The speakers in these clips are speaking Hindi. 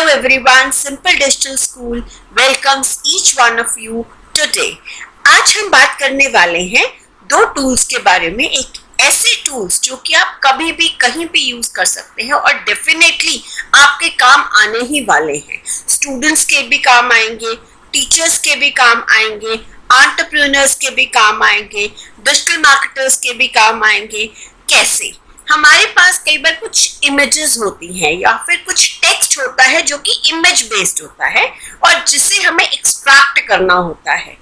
Hello everyone, Simple Digital School welcomes each one of you today. आज हम बात करने वाले हैं दो टूल्स के बारे में, एक ऐसे टूल्स जो कि आप कभी भी कहीं भी यूज कर सकते हैं और डेफिनेटली आपके काम आने ही वाले हैं. स्टूडेंट्स के भी काम आएंगे, टीचर्स के भी काम आएंगे, एंटरप्रेन्योर्स के भी काम आएंगे, डिजिटल मार्केटर्स के भी काम आएंगे. कैसे? हमारे पास कई बार कुछ इमेजेस होती हैं या फिर कुछ टेक्स्ट होता है जो कि इमेज बेस्ड होता है और जिसे हमें एक्सट्रैक्ट करना होता है.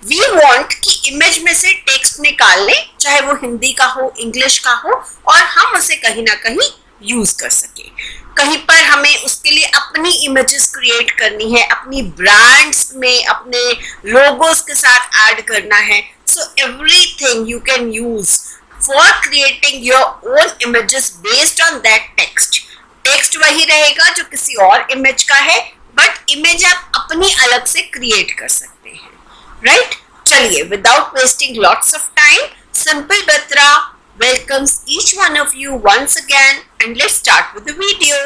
वी वांट कि इमेज में से टेक्स्ट निकाल लें, चाहे वो हिंदी का हो, इंग्लिश का हो, और हम उसे कहीं ना कहीं यूज कर सके. कहीं पर हमें उसके लिए अपनी इमेजेस क्रिएट करनी है, अपनी ब्रांड्स में अपने लोगोस के साथ ऐड करना है. So everything you can use for creating your own images based on that text. Text वही रहेगा जो किसी और इमेज का है, बट इमेज आप अपनी अलग से क्रिएट कर सकते हैं, राइट? चलिए, without wasting lots of time, simple Batra welcomes each one of you once again, and let's start with the video.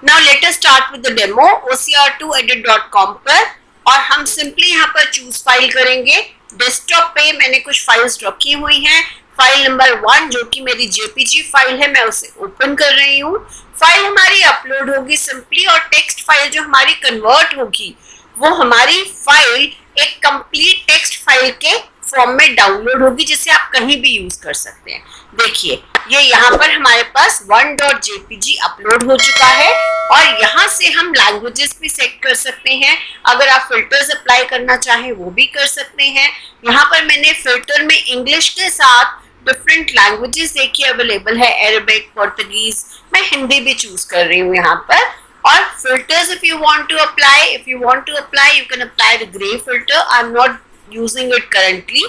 Now let us start with the demo ocr2edit.com पर, और हम सिंपली यहाँ पर चूज फाइल करेंगे. डेस्कटॉप पे मैंने कुछ फाइल्स रखी हुई हैं. फाइल नंबर 1 जो कि मेरी जेपीजी फाइल है, मैं उसे ओपन कर रही हूँ. फाइल हमारी अपलोड होगी सिंपली, और टेक्स्ट फाइल जो हमारी कन्वर्ट होगी वो हमारी फाइल एक कंप्लीट टेक्स्ट फाइल के फॉर्म में डाउनलोड होगी, जिसे आप कहीं भी यूज कर सकते हैं. देखिए, ये यहाँ पर हमारे पास 1.jpg अपलोड हो चुका है, और यहाँ से हम लैंग्वेजेस भी सेट कर सकते हैं. अगर आप फिल्टर्स अप्लाई करना चाहें वो भी कर सकते हैं. यहाँ पर मैंने फिल्टर में इंग्लिश के साथ डिफरेंट लैंग्वेजेस देखिए अवेलेबल है, अरबिक, पोर्तुगीज. मैं हिंदी भी चूज कर रही हूँ यहाँ पर. और filters if you want to apply you can apply the grey filter. I am not using it currently,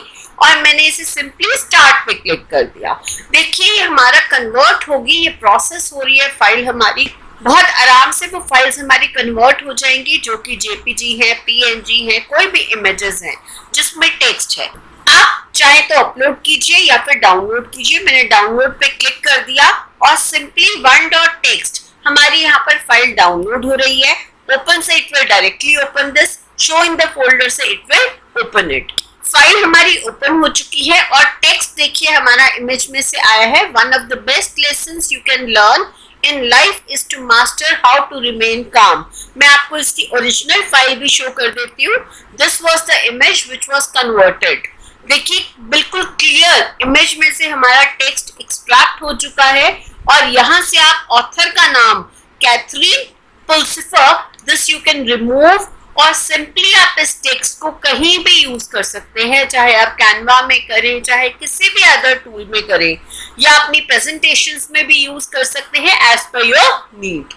और मैंने इसे सिंपली स्टार्ट पे क्लिक कर दिया. देखिए, ये हमारा कन्वर्ट होगी, ये प्रोसेस हो रही है. फाइल हमारी बहुत आराम से वो फाइल्स हमारी कन्वर्ट हो जाएंगी, जो कि जेपीजी है, पीएनजी है, कोई भी इमेजेस हैं जिसमें टेक्स्ट है. आप चाहे तो अपलोड कीजिए या फिर डाउनलोड कीजिए. मैंने डाउनलोड पे क्लिक कर दिया, और सिंपली 1.txt हमारी यहाँ पर फाइल डाउनलोड हो रही है. ओपन से it will directly open this, show in the folder से it will open it. File हमारी ओपन हो चुकी है, और टेक्स्ट देखिए हमारा इमेज में से आया है. One of the best lessons you can learn in life is to master how to remain calm. मैं आपको इसकी ओरिजिनल फाइल भी शो कर देती हूँ. This was the image which was converted. देखिए, बिल्कुल क्लियर इमेज में से हमारा टेक्स्ट एक्सट्रैक्ट हो चुका है, और यहाँ से आप ऑथर का नाम Catherine Pulsifer, this you can remove, और सिंपली आप इस टेक्स्ट को कहीं भी यूज कर सकते हैं, चाहे आप कैनवा में करें, चाहे किसी भी अदर टूल में करें, या अपनी प्रेजेंटेशंस में भी यूज कर सकते हैं as per your need.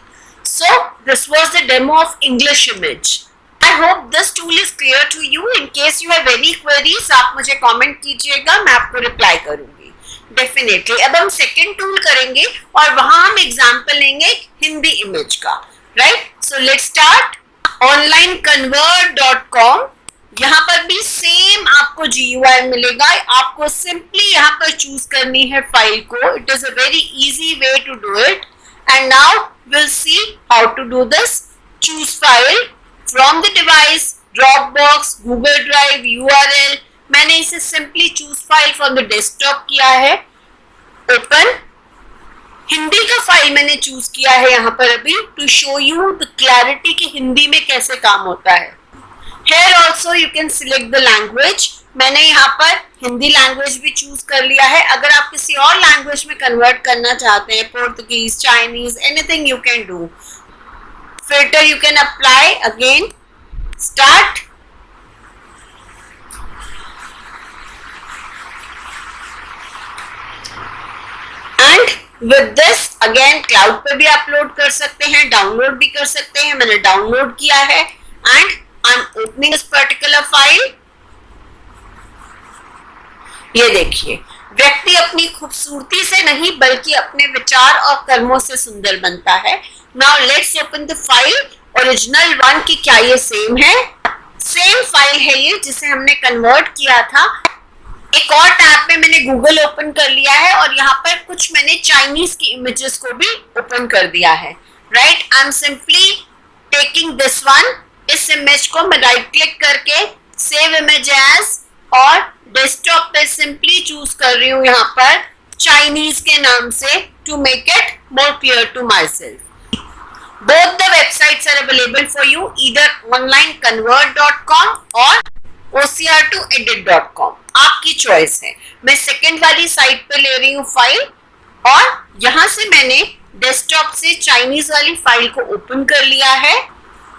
So this was the demo of English image. I hope this tool is clear to you. In case you have any queries, आप मुझे कमेंट कीजिएगा, मैं आपको रिप्लाई करूंगी डेफिनेटली. अब हम सेकेंड टूल करेंगे, और वहां हम एग्जाम्पल लेंगे हिंदी इमेज का, right? So let's start. onlineconvert.com, यहाँ पर भी सेम आपको GUI मिलेगा. आपको सिंपली यहाँ पर चूज करनी है फाइल को. It is a very easy way to do it, and now will see how to do this. Choose file from the device, Dropbox, Google drive, URL. मैंने इसे simply choose file from the desktop किया है. ओपन. हिंदी का फाइल मैंने चूज किया है यहाँ पर अभी, to show you the clarity कि हिंदी में कैसे काम होता है. Here also you can select the language. मैंने यहाँ पर हिंदी लैंग्वेज भी चूज कर लिया है. अगर आप किसी और लैंग्वेज में कन्वर्ट करना चाहते हैं, Portuguese, Chinese, anything you can do. Filter you can apply again. Start. And with this again cloud पे भी अपलोड कर सकते हैं, डाउनलोड भी कर सकते हैं. मैंने डाउनलोड किया है, and I'm opening this particular file. ये देखिए, व्यक्ति अपनी खूबसूरती से नहीं बल्कि अपने विचार और कर्मों से सुंदर बनता है. Now let's open the file. Original one की क्या ये सेम है? सेम फाइल है ये जिसे हमने कन्वर्ट किया था. एक और टैब में मैंने गूगल ओपन कर लिया है और यहाँ पर कुछ मैंने चाइनीज की इमेजेस को भी ओपन कर दिया है, right. I am simply taking this one, इस इमेज को मैं राइट क्लिक करके सेव इमेज एज और डेस्कटॉप पे सिंपली चूज कर रही हूँ यहाँ पर चाइनीज के नाम से to make it more clear to myself. Both the websites are available for you, either onlineconvert.com और ocr2edit.com, आपकी चॉइस है। मैं सेकंड वाली साइट पे ले रही हूँ फाइल और यहाँ से मैंने डेस्कटॉप से चाइनीज वाली फाइल को ओपन कर लिया है।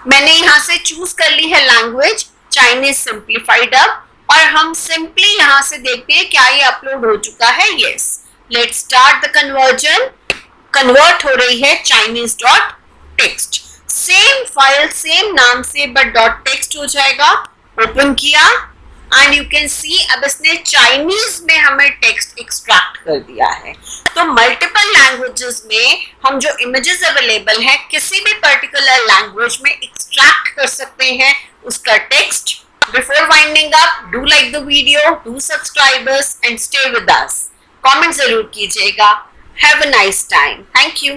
मैंने यहाँ से चूज कर ली है लैंग्वेज चाइनीज सिंप्लीफाइड अब, और हम सिंपली यहाँ से देखते हैं क्या ये अपलोड हो चुका है। Yes, let's start the conversion. Convert हो रही है Chinese dot text, same file same नाम से बट डॉट टेक्स्ट हो जाएगा। ओपन किया एंड यू कैन सी अब इसने चाइनीज में हमें टेक्स्ट एक्सट्रैक्ट कर दिया है। तो मल्टीपल लैंग्वेजेस में हम जो इमेजेस अवेलेबल है किसी भी पर्टिकुलर लैंग्वेज में एक्सट्रैक्ट कर सकते हैं उसका text. Before winding up, do like the video, do subscribe us and stay with us. Comment जरूर कीजिएगा। Have a nice time. Thank you.